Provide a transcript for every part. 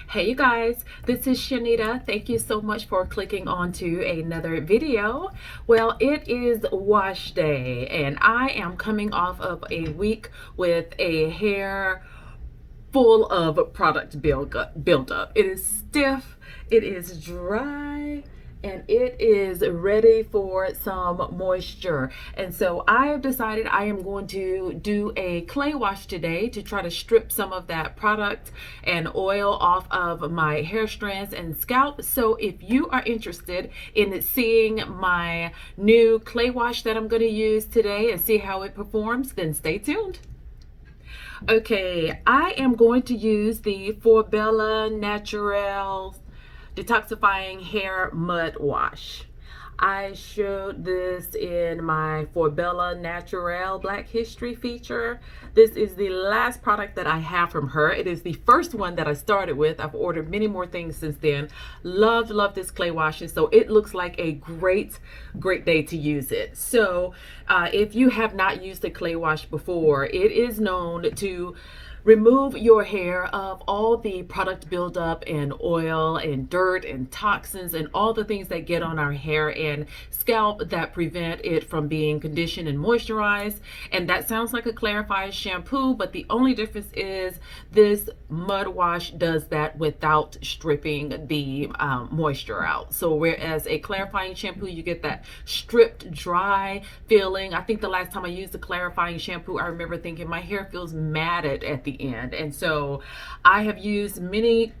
Hey you guys, this is Shanita. Thank you so much for clicking on to another video. Well, it is wash day and I am coming off of a week with a hair full of product buildup. It is stiff, it is dry, and it is ready for some moisture. And so I have decided I am going to do a clay wash today to try to strip some of that product and oil off of my hair strands and scalp. So if you are interested in seeing my new clay wash that I'm going to use today and see how it performs, then stay tuned. Okay, I am going to use the Bella Naturale Detoxifying Hair Mud Wash. I showed this in my Bella Naturale Black History feature. This is the last product that I have from her. It is the first one that I started with. I've ordered many more things since then. Love this clay wash, and so it looks like a great day to use it. So if you have not used the clay wash before, it is known to remove your hair of all the product buildup and oil and dirt and toxins and all the things that get on our hair and scalp that prevent it from being conditioned and moisturized. And that sounds like a clarifying shampoo, but the only difference is this mud wash does that without stripping the moisture out. So whereas a clarifying shampoo, you get that stripped dry feeling. I think the last time I used the clarifying shampoo, I remember thinking my hair feels matted at the end. And so I have used many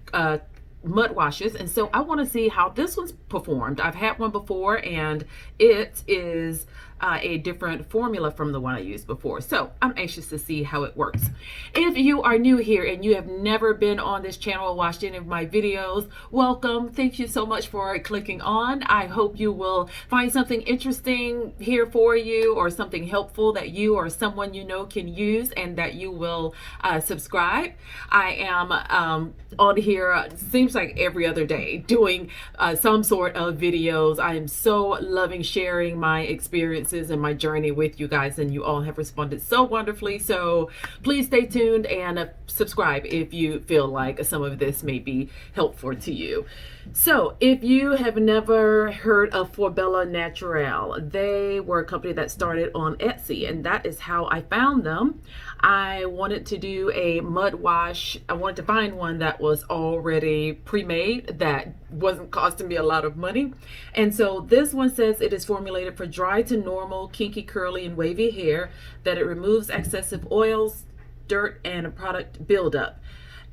mud washes, and so I want to see how this one's performed. I've had one before and it is a different formula from the one I used before, so I'm anxious to see how it works. If you are new here and you have never been on this channel or watched any of my videos, welcome. Thank you so much for clicking on. I hope you will find something interesting here for you, or something helpful that you or someone you know can use, and that you will subscribe. I am on here seems like every other day doing some sort of videos. I am so loving sharing my experiences and my journey with you guys, and you all have responded so wonderfully. So please stay tuned and subscribe if you feel like some of this may be helpful to you. So if you have never heard of Bella Naturale, they were a company that started on Etsy, and that is how I found them. I wanted to do a mud wash. I wanted to find one that was already pre-made, that wasn't costing me a lot of money. And so this one says it is formulated for dry to normal, kinky, curly, and wavy hair, that it removes excessive oils, dirt, and product buildup.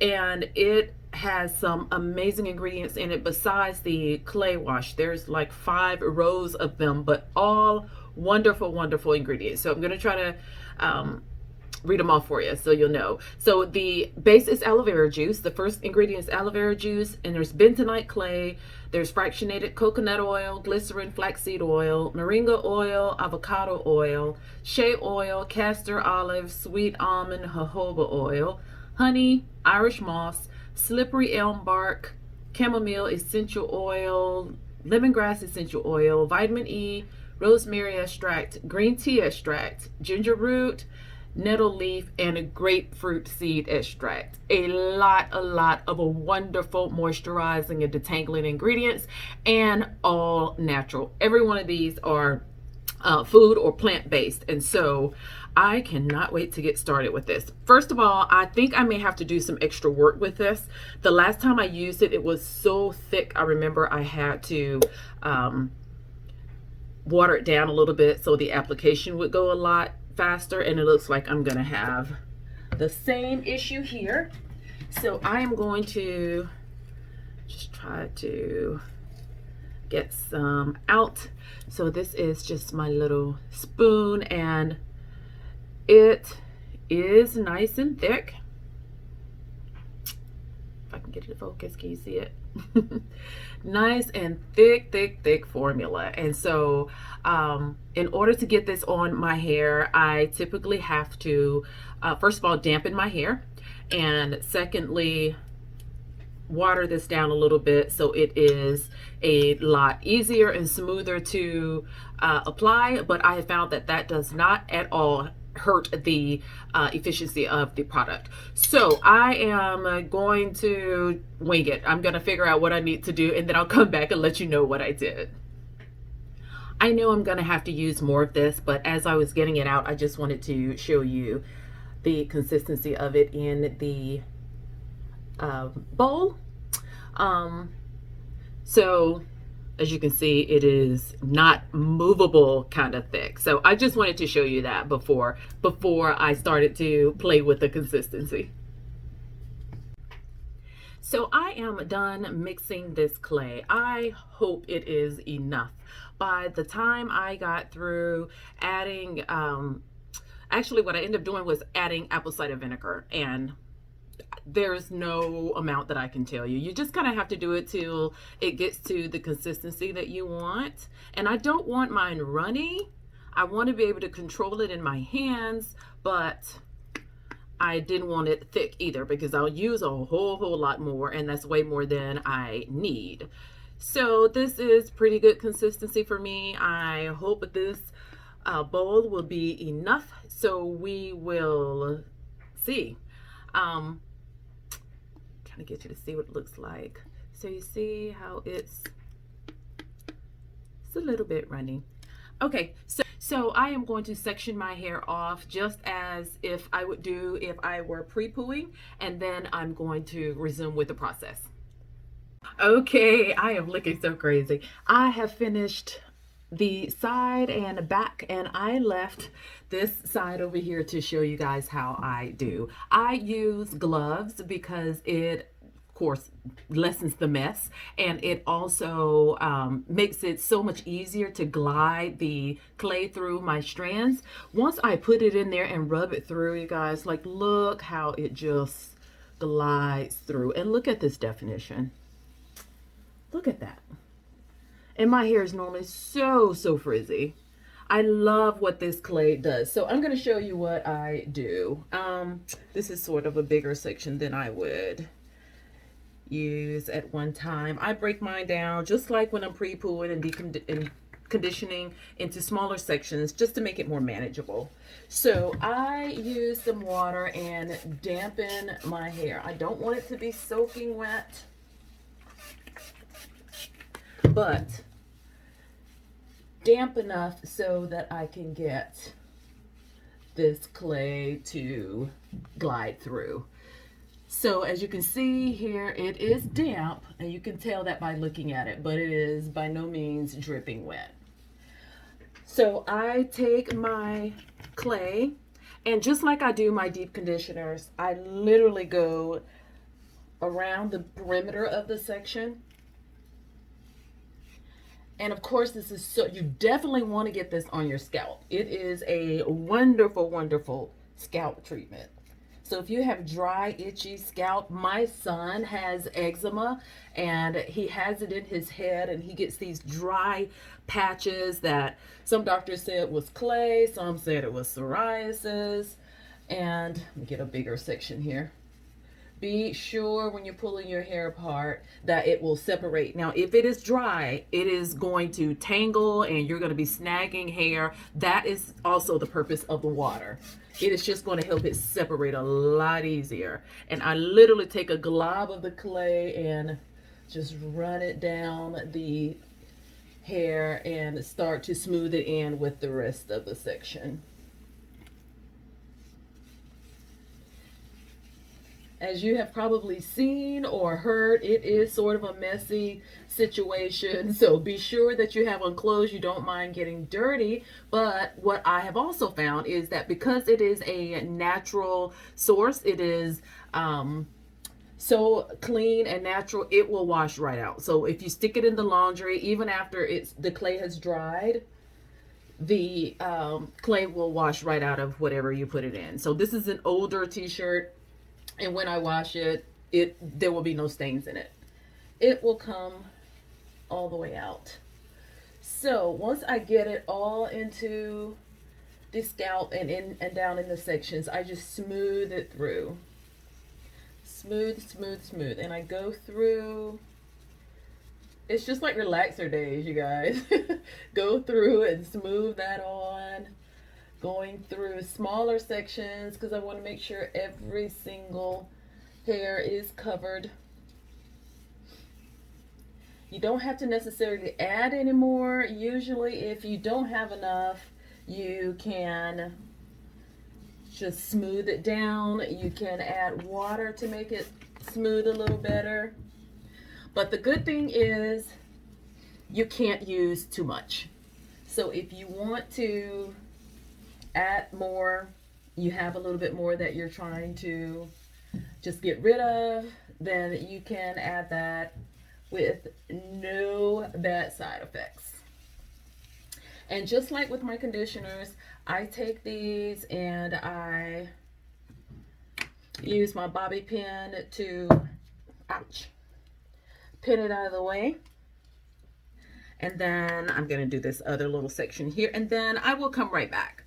And it has some amazing ingredients in it besides the clay wash. There's like 5 rows of them, but all wonderful ingredients. So I'm going to try to read them off for you so you'll know. So the base is aloe vera juice. The first ingredient is aloe vera juice, and there's bentonite clay, there's fractionated coconut oil, glycerin, flaxseed oil, moringa oil, avocado oil, shea oil, castor olive, sweet almond, jojoba oil, honey, Irish moss, slippery elm bark, chamomile essential oil, lemongrass essential oil, vitamin E, rosemary extract, green tea extract, ginger root, nettle leaf, and a grapefruit seed extract. A lot of a wonderful moisturizing and detangling ingredients, and all natural. Every one of these are food or plant-based, and so I cannot wait to get started with this. First of all, I think I may have to do some extra work with this. The last time I used it, it was so thick. I remember I had to water it down a little bit so the application would go a lot faster, and it looks like I'm gonna have the same issue here. So I am going to just try to get some out. So this is just my little spoon, and it is nice and thick. If I can get it to focus, can you see it? Nice and thick formula. And so in order to get this on my hair, I typically have to first of all dampen my hair, and secondly water this down a little bit so it is a lot easier and smoother to apply. But I have found that that does not at all hurt the efficiency of the product. So I am going to wing it. I'm going to figure out what I need to do, and then I'll come back and let you know what I did. I know I'm going to have to use more of this, but as I was getting it out, I just wanted to show you the consistency of it in the bowl. So as you can see, it is not movable kind of thick. So I just wanted to show you that before I started to play with the consistency. So I am done mixing this clay. I hope it is enough. By the time I got through adding, actually what I ended up doing was adding apple cider vinegar, and there's no amount that I can tell you. You just kind of have to do it till it gets to the consistency that you want. And I don't want mine runny. I want to be able to control it in my hands, but I didn't want it thick either, because I'll use a whole lot more, and that's way more than I need. So this is pretty good consistency for me. I hope this bowl will be enough, so we will see. Trying to get you to see what it looks like. So you see how it's a little bit runny. Okay, so I am going to section my hair off just as if I would do if I were pre-pooing, and then I'm going to resume with the process. Okay, I am looking so crazy. I have finished the side and back, and I left this side over here to show you guys how I do. I use gloves because it, of course, lessens the mess, and it also makes it so much easier to glide the clay through my strands. Once I put it in there and rub it through, you guys, like, look how it just glides through. And look at this definition. Look at that. And my hair is normally so frizzy. I love what this clay does. So I'm going to show you what I do. This is sort of a bigger section than I would use at one time. I break mine down just like when I'm pre-pooing and conditioning into smaller sections just to make it more manageable. So I use some water and dampen my hair. I don't want it to be soaking wet, but damp enough so that I can get this clay to glide through. So as you can see here, it is damp, and you can tell that by looking at it, but it is by no means dripping wet. So I take my clay, and just like I do my deep conditioners, I literally go around the perimeter of the section. And of course, this is so, you definitely want to get this on your scalp. It is a wonderful scalp treatment. So if you have dry, itchy scalp, my son has eczema, and he has it in his head, and he gets these dry patches that some doctors said was clay, some said it was psoriasis. And let me get a bigger section here. Be sure when you're pulling your hair apart that it will separate. Now, if it is dry, it is going to tangle and you're going to be snagging hair. That is also the purpose of the water. It is just going to help it separate a lot easier. And I literally take a glob of the clay and just run it down the hair and start to smooth it in with the rest of the section. As you have probably seen or heard, it is sort of a messy situation. So be sure that you have on clothes you don't mind getting dirty. But what I have also found is that because it is a natural source, it is so clean and natural, it will wash right out. So if you stick it in the laundry, even after the clay has dried, the clay will wash right out of whatever you put it in. So this is an older t-shirt. And when I wash it, there will be no stains in it. It will come all the way out. So once I get it all into the scalp and in and down in the sections, I just smooth it through. Smooth. And I go through. It's just like relaxer days, you guys. Go through and smooth that on. going through smaller sections because I want to make sure every single hair is covered. You don't have to necessarily add any more. Usually if you don't have enough, you can just smooth it down. You can add water to make it smooth a little better. But the good thing is you can't use too much. So if you want to add more, you have a little bit more that you're trying to just get rid of, then you can add that with no bad side effects. And just like with my conditioners, I take these and I use my bobby pin to, ouch, pin it out of the way. And then I'm going to do this other little section here, and then I will come right back.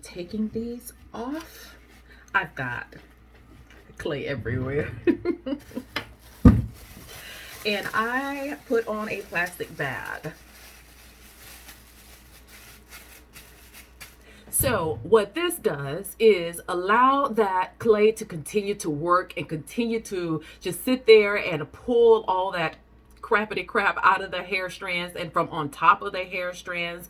Taking these off. I've got clay everywhere. And I put on a plastic bag. So what this does is allow that clay to continue to work and continue to just sit there and pull all that crappity crap out of the hair strands and from on top of the hair strands.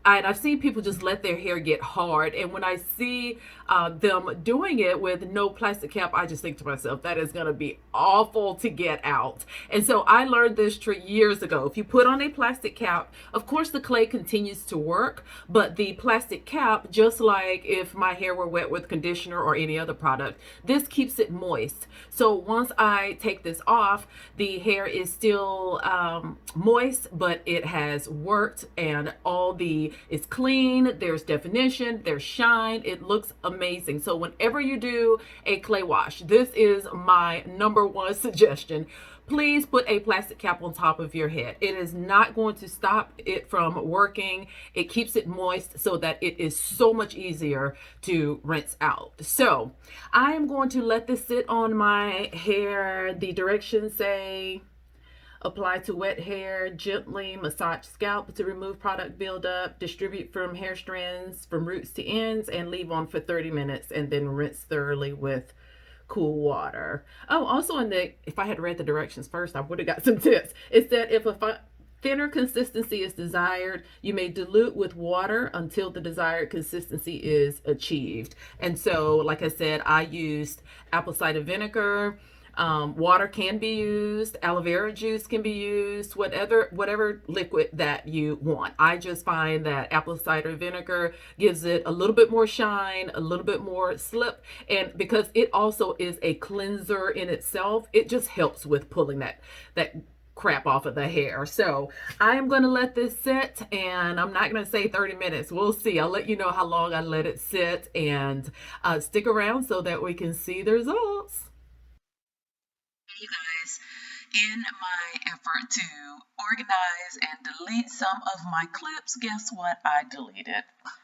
And I've seen people just let their hair get hard. And when I see them doing it with no plastic cap, I just think to myself, that is going to be awful to get out. And so I learned this trick years ago. If you put on a plastic cap, of course the clay continues to work, but the plastic cap, just like if my hair were wet with conditioner or any other product, this keeps it moist. So once I take this off, the hair is still moist, but it has worked, and it's clean, there's definition, there's shine, it looks amazing. So whenever you do a clay wash, this is my #1 suggestion. Please put a plastic cap on top of your head. It is not going to stop it from working. It keeps it moist so that it is so much easier to rinse out. So I am going to let this sit on my hair. The directions say Apply to wet hair, gently massage scalp to remove product buildup, distribute from hair strands from roots to ends, and leave on for 30 minutes and then rinse thoroughly with cool water. Oh, also in the, if I had read the directions first, I would have got some tips. It said if a thinner consistency is desired, you may dilute with water until the desired consistency is achieved. And so, like I said, I used apple cider vinegar. Water can be used, aloe vera juice can be used, whatever liquid that you want. I just find that apple cider vinegar gives it a little bit more shine, a little bit more slip, and because it also is a cleanser in itself, it just helps with pulling that crap off of the hair. So I am going to let this sit, and I'm not going to say 30 minutes. We'll see. I'll let you know how long I let it sit, and stick around so that we can see the results. Hey guys, in my effort to organize and delete some of my clips, guess what? I deleted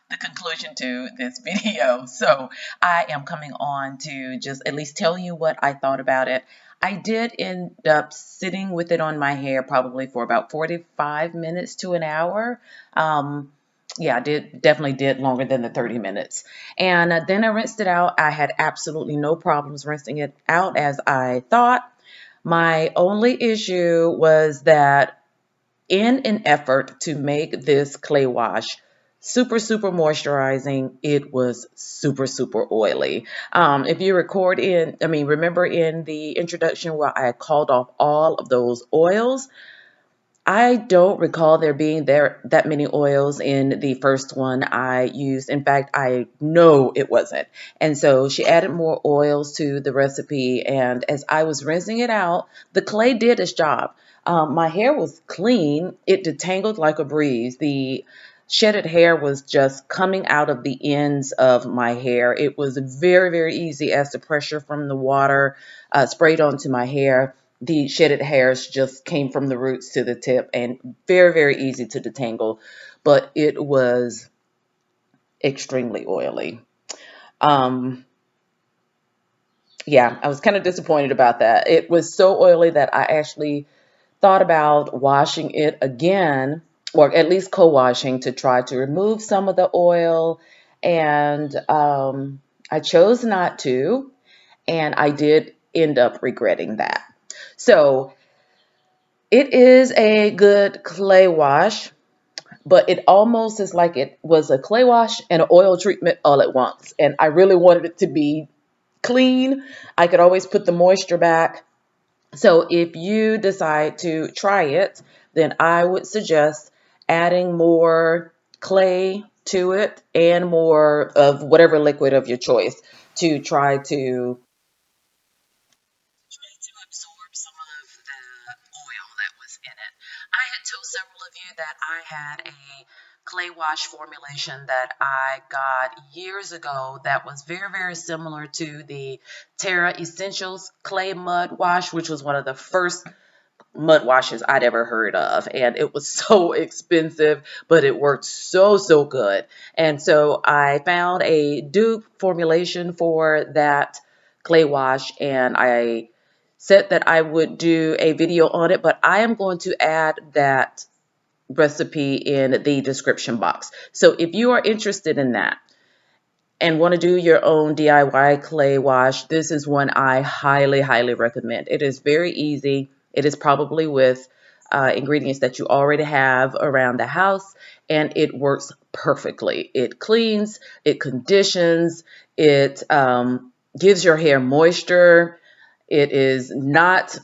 the conclusion to this video. So I am coming on to just at least tell you what I thought about it. I did end up sitting with it on my hair probably for about 45 minutes to an hour. Yeah, I definitely did longer than the 30 minutes. And then I rinsed it out. I had absolutely no problems rinsing it out as I thought. My only issue was that in an effort to make this clay wash super, super moisturizing, it was super, super oily. If you remember in the introduction where I called off all of those oils, I don't recall there being that many oils in the first one I used. In fact, I know it wasn't. And so she added more oils to the recipe. And as I was rinsing it out, the clay did its job. My hair was clean. It detangled like a breeze. The shedded hair was just coming out of the ends of my hair. It was very, very easy as the pressure from the water sprayed onto my hair. The shedded hairs just came from the roots to the tip, and very, very easy to detangle, but it was extremely oily. Um, yeah, I was kind of disappointed about that. It was so oily that I actually thought about washing it again, or at least co-washing to try to remove some of the oil. And I chose not to, and I did end up regretting that. So it is a good clay wash, but it almost is like it was a clay wash and an oil treatment all at once. And I really wanted it to be clean. I could always put the moisture back. So if you decide to try it, then I would suggest adding more clay to it and more of whatever liquid of your choice to try to absorb some of the oil that was in it. I had told several of you that I had a clay wash formulation that I got years ago that was very, very similar to the Terra Essentials clay mud wash, which was one of the first mud washes I'd ever heard of. And it was so expensive, but it worked so, so good. And so I found a dupe formulation for that clay wash, and I said that I would do a video on it, but I am going to add that recipe in the description box. So if you are interested in that and want to do your own DIY clay wash, this is one I highly, highly recommend. It is very easy. It is probably with ingredients that you already have around the house, and it works perfectly. It cleans, it conditions, it gives your hair moisture. It is not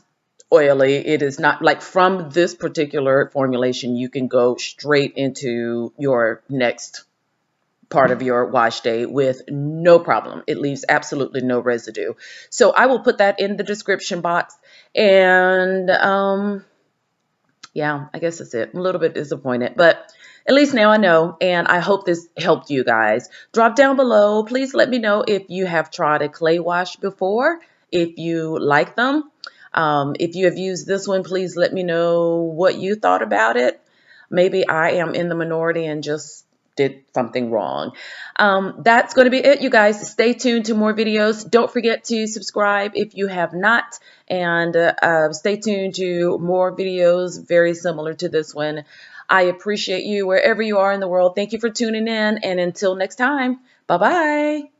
oily. It is not like from this particular formulation, you can go straight into your next part of your wash day with no problem. It leaves absolutely no residue. So I will put that in the description box. And yeah, I guess that's it. I'm a little bit disappointed, but at least now I know, and I hope this helped you guys. Drop down below. Please let me know if you have tried a clay wash before, if you like them. If you have used this one, please let me know what you thought about it. Maybe I am in the minority and just did something wrong. That's going to be it, you guys. Stay tuned to more videos. Don't forget to subscribe if you have not, and stay tuned to more videos very similar to this one. I appreciate you wherever you are in the world. Thank you for tuning in, and until next time, bye-bye.